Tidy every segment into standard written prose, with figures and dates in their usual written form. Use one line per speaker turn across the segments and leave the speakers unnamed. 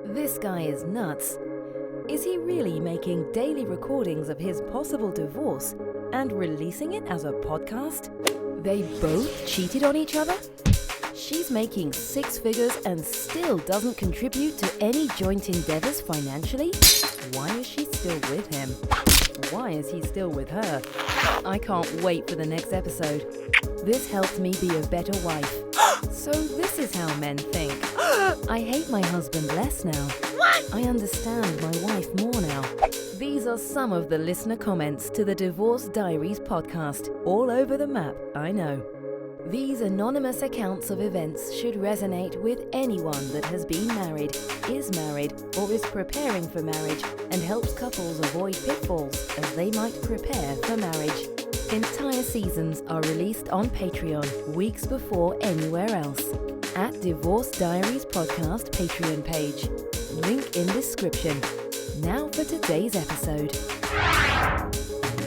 This guy is nuts. Is he really making daily recordings of his possible divorce and releasing it as a podcast? They both cheated on each other? She's making 6 figures and still doesn't contribute to any joint endeavors financially? Why is she still with him? Why is he still with her? I can't wait for the next episode. This helps me be a better wife. So this is how men think. I hate my husband less now. I understand my wife more now. These are some of the listener comments to the Divorce Diaries podcast. All over the map, I know. These anonymous accounts of events should resonate with anyone that has been married, is married, or is preparing for marriage, and helps couples avoid pitfalls as they might prepare for marriage. Entire seasons are released on Patreon weeks before anywhere else. At Divorce Diaries Podcast Patreon page. Link in description. Now for today's episode.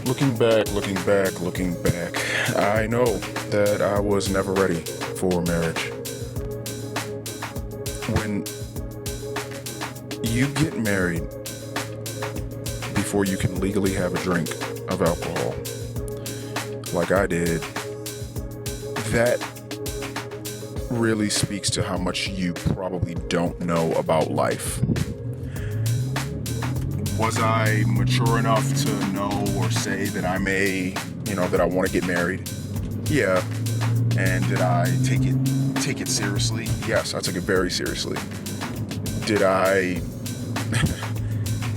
Looking back, I know that I was never ready for marriage. When you get married before you can legally have a drink of alcohol, like I did, that really speaks to how much you probably don't know about life. Was I mature enough to know or say that I may, that I want to get married? Yeah. And did I take it seriously? Yes, I took it very seriously. Did I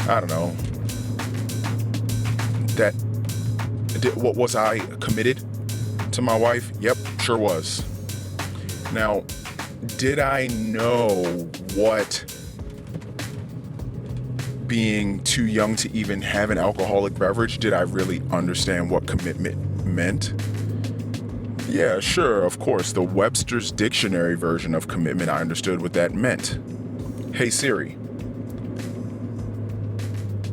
don't know. What was I committed to my wife? Yep, sure was. Now, did I know what being too young to even have an alcoholic beverage, did I really understand what commitment meant? Yeah, sure, of course. The Webster's Dictionary version of commitment, I understood what that meant. Hey Siri,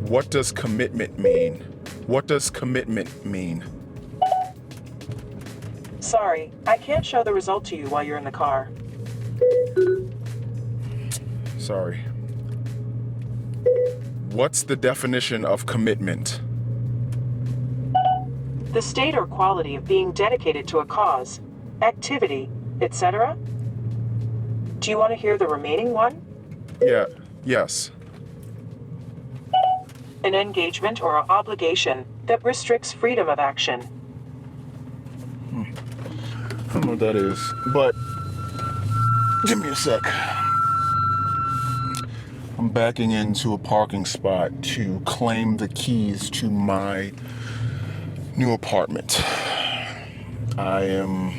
what does commitment mean? What does commitment mean?
Sorry, I can't show the result to you while you're in the car.
Sorry. What's the definition of commitment?
The state or quality of being dedicated to a cause, activity, etc. Do you want to hear the remaining one?
Yes.
An engagement or obligation that restricts freedom of action.
I don't know what that is, but give me a sec. I'm backing into a parking spot to claim the keys to my new apartment. I am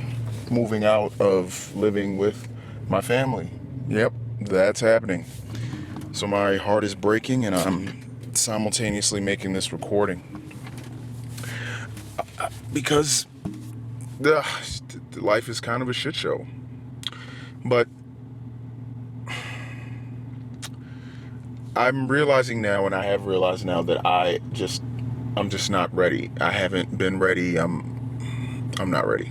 moving out of living with my family. Yep, that's happening. So my heart is breaking and I'm simultaneously making this recording. Because life is kind of a shit show. But I'm realizing now, and I have realized now, that I'm just not ready. I haven't been ready. I'm not ready.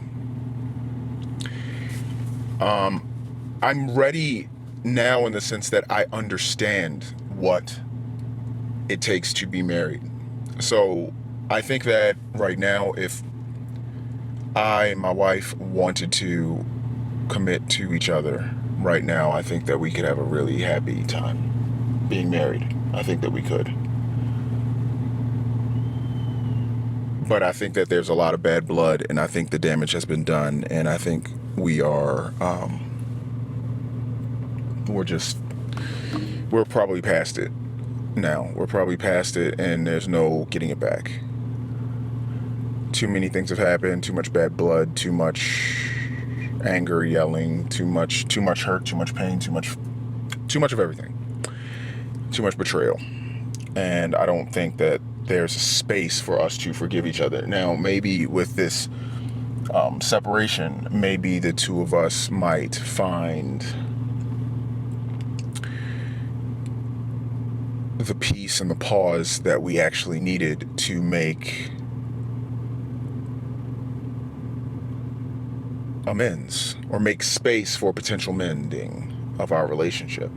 I'm ready now in the sense that I understand what it takes to be married. So I think that right now, if I and my wife wanted to commit to each other right now, I think that we could have a really happy time being married. I think that we could. But I think that there's a lot of bad blood, and I think the damage has been done, and I think we are, we're probably past it now. We're probably past it, and there's no getting it back. Too many things have happened, too much bad blood, too much anger, yelling, too much hurt, too much pain, too much of everything. Too much betrayal. And I don't think that there's a space for us to forgive each other. Now, maybe with this separation, maybe the two of us might find the peace and the pause that we actually needed to make amends or make space for potential mending of our relationship.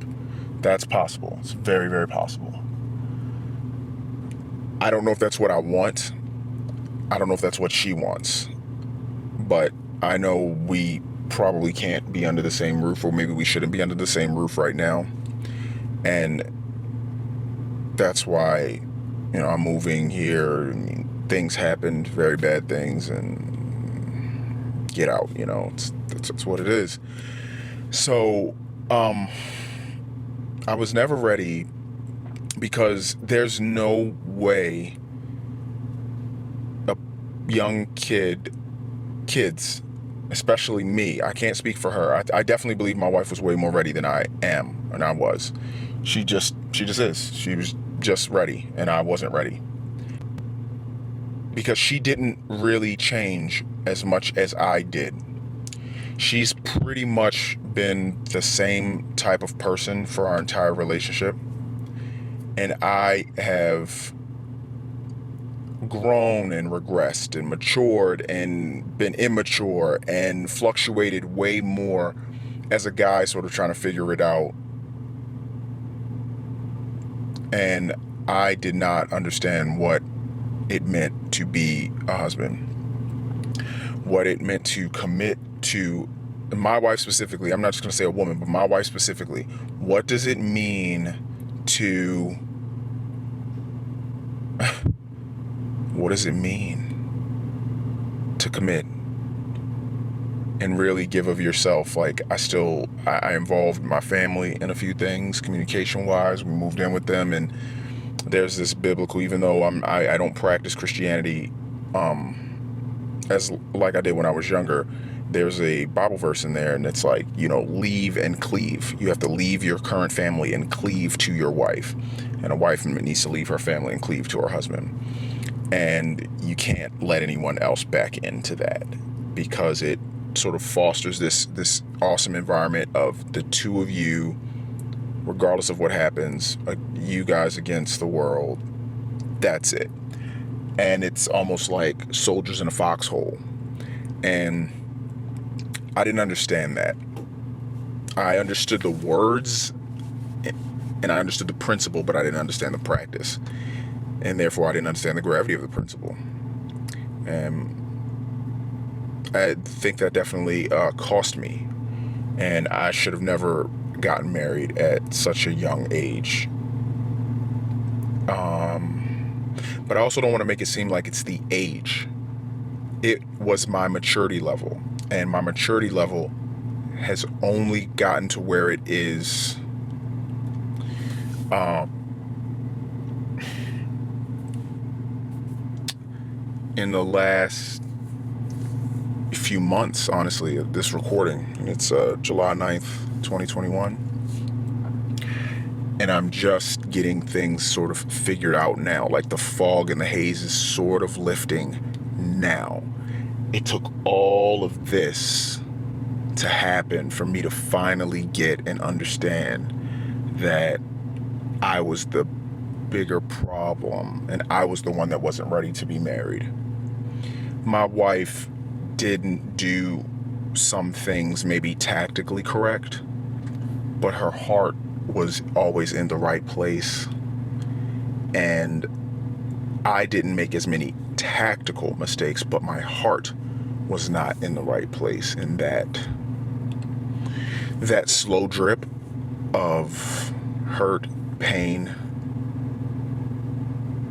That's possible. It's very, very possible. I don't know if that's what I want. I don't know if that's what she wants. But I know we probably can't be under the same roof, or maybe we shouldn't be under the same roof right now. And that's why, I'm moving here. Things happened, very bad things, and get out, that's what it is. So, I was never ready, because there's no way a young kids, especially me, I can't speak for her. I definitely believe my wife was way more ready than I am, and I was. She just is. She was just ready, and I wasn't ready. Because she didn't really change as much as I did. She's pretty much been the same type of person for our entire relationship. And I have grown and regressed and matured and been immature and fluctuated way more as a guy sort of trying to figure it out. And I did not understand what it meant to be a husband, what it meant to commit to my wife specifically. I'm not just going to say a woman, but my wife specifically. What does it mean to what does it mean to commit and really give of yourself? Like, I involved my family in a few things, communication wise. We moved in with them, and there's this biblical, even though I don't practice Christianity as like I did when I was younger, there's a Bible verse in there, and it's like, leave and cleave. You have to leave your current family and cleave to your wife. And a wife needs to leave her family and cleave to her husband. And you can't let anyone else back into that, because it sort of fosters this awesome environment of the two of you, regardless of what happens, you guys against the world. That's it. And it's almost like soldiers in a foxhole. And I didn't understand that. I understood the words and I understood the principle, but I didn't understand the practice. And therefore, I didn't understand the gravity of the principle. And I think that definitely cost me. And I should have never gotten married at such a young age. But I also don't want to make it seem like it's the age. It was my maturity level. And my maturity level has only gotten to where it is in the last few months, honestly, of this recording. It's July 9th, 2021. And I'm just getting things sort of figured out now. Like, the fog and the haze is sort of lifting now. It took all of this to happen for me to finally get and understand that I was the bigger problem, and I was the one that wasn't ready to be married. My wife didn't do some things maybe tactically correct, but her heart was always in the right place. And I didn't make as many tactical mistakes, but my heart was not in the right place. And that slow drip of hurt, pain,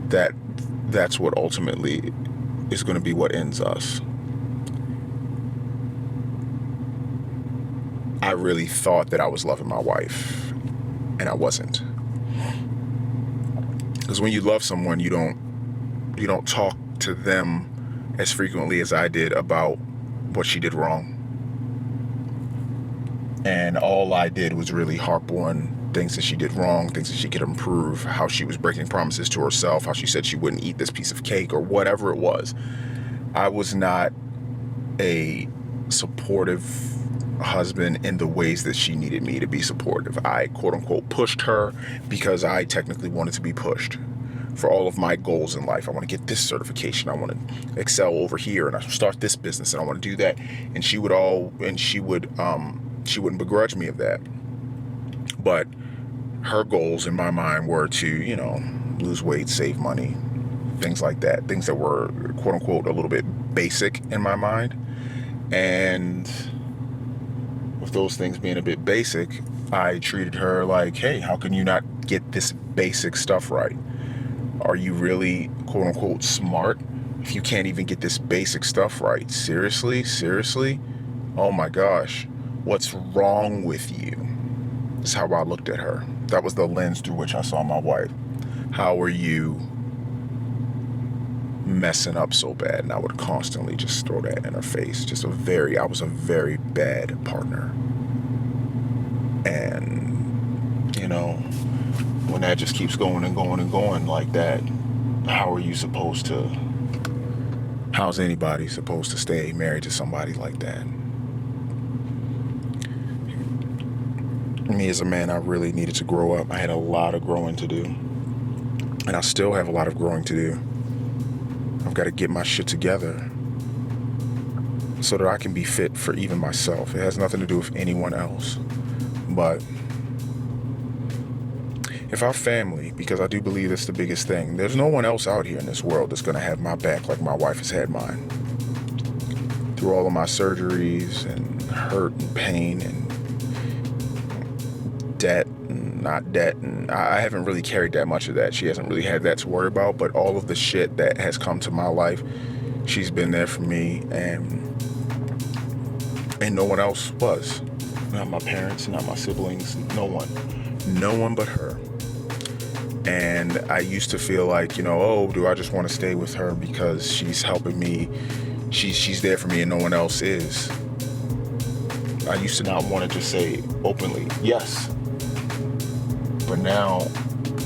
that's what ultimately is going to be what ends us. I really thought that I was loving my wife, and I wasn't. Because when you love someone, you don't talk to them as frequently as I did about what she did wrong. And all I did was really harp on things that she did wrong, things that she could improve, how she was breaking promises to herself, how she said she wouldn't eat this piece of cake, or whatever it was. I was not a supportive husband in the ways that she needed me to be supportive. I, quote unquote, pushed her because I technically wanted to be pushed for all of my goals in life. I want to get this certification. I want to excel over here, and I start this business, and I want to do that. And she wouldn't begrudge me of that. But her goals in my mind were to, lose weight, save money, things like that. Things that were, quote unquote, a little bit basic in my mind. And with those things being a bit basic, I treated her like, hey, how can you not get this basic stuff right? Are you really, quote unquote, smart if you can't even get this basic stuff right? Seriously? Oh my gosh, what's wrong with you? That's how I looked at her. That was the lens through which I saw my wife. How are you messing up so bad? And I would constantly just throw that in her face. I was a very bad partner. And, when that just keeps going and going and going like that, how's anybody supposed to stay married to somebody like that? Me as a man, I really needed to grow up. I had a lot of growing to do. And I still have a lot of growing to do. I've got to get my shit together so that I can be fit for even myself. It has nothing to do with anyone else. But if our family, because I do believe that's the biggest thing, there's no one else out here in this world that's going to have my back like my wife has had mine. Through all of my surgeries and hurt and pain and debt and not debt, and I haven't really carried that much of that. She hasn't really had that to worry about, but all of the shit that has come to my life, she's been there for me, and no one else was. Not my parents, not my siblings, no one but her. And I used to feel like, do I just want to stay with her because she's helping me, she's there for me and no one else is. I used to not want to just say openly yes. But now,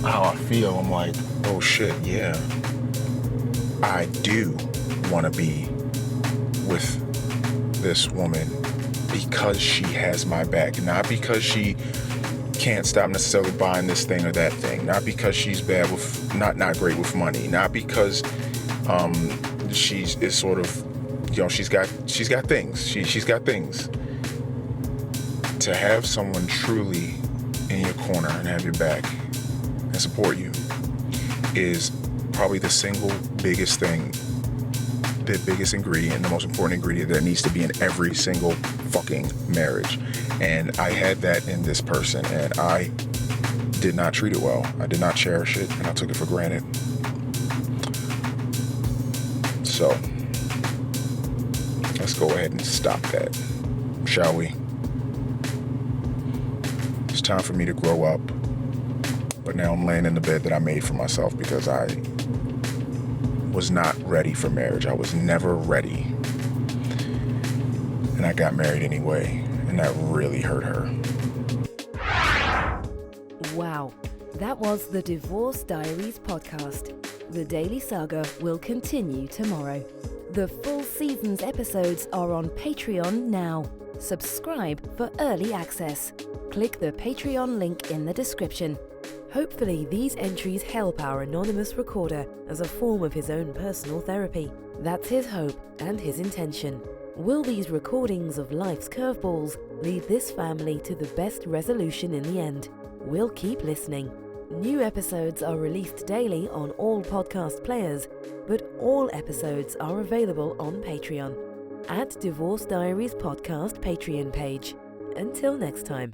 how I feel, I'm like, oh shit, yeah. I do want to be with this woman because she has my back. Not because she can't stop necessarily buying this thing or that thing. Not because she's bad with, not great with money. Not because she's got things. She's got things. To have someone truly in your corner and have your back and support you is probably the single biggest thing, the biggest ingredient, the most important ingredient that needs to be in every single fucking marriage. And I had that in this person, and I did not treat it well. I did not cherish it, and I took it for granted. So let's go ahead and stop that, shall we? It's time for me to grow up. But now I'm laying in the bed that I made for myself because I was not ready for marriage. I was never ready. And I got married anyway, and that really hurt her.
Wow, that was the Divorce Diaries podcast. The Daily Saga will continue tomorrow. The full season's episodes are on Patreon now. Subscribe for early access. Click the Patreon link in the description. Hopefully these entries help our anonymous recorder as a form of his own personal therapy. That's his hope and his intention. Will these recordings of life's curveballs lead this family to the best resolution in the end? We'll keep listening. New episodes are released daily on all podcast players, but all episodes are available on Patreon at Divorce Diaries Podcast Patreon page. Until next time.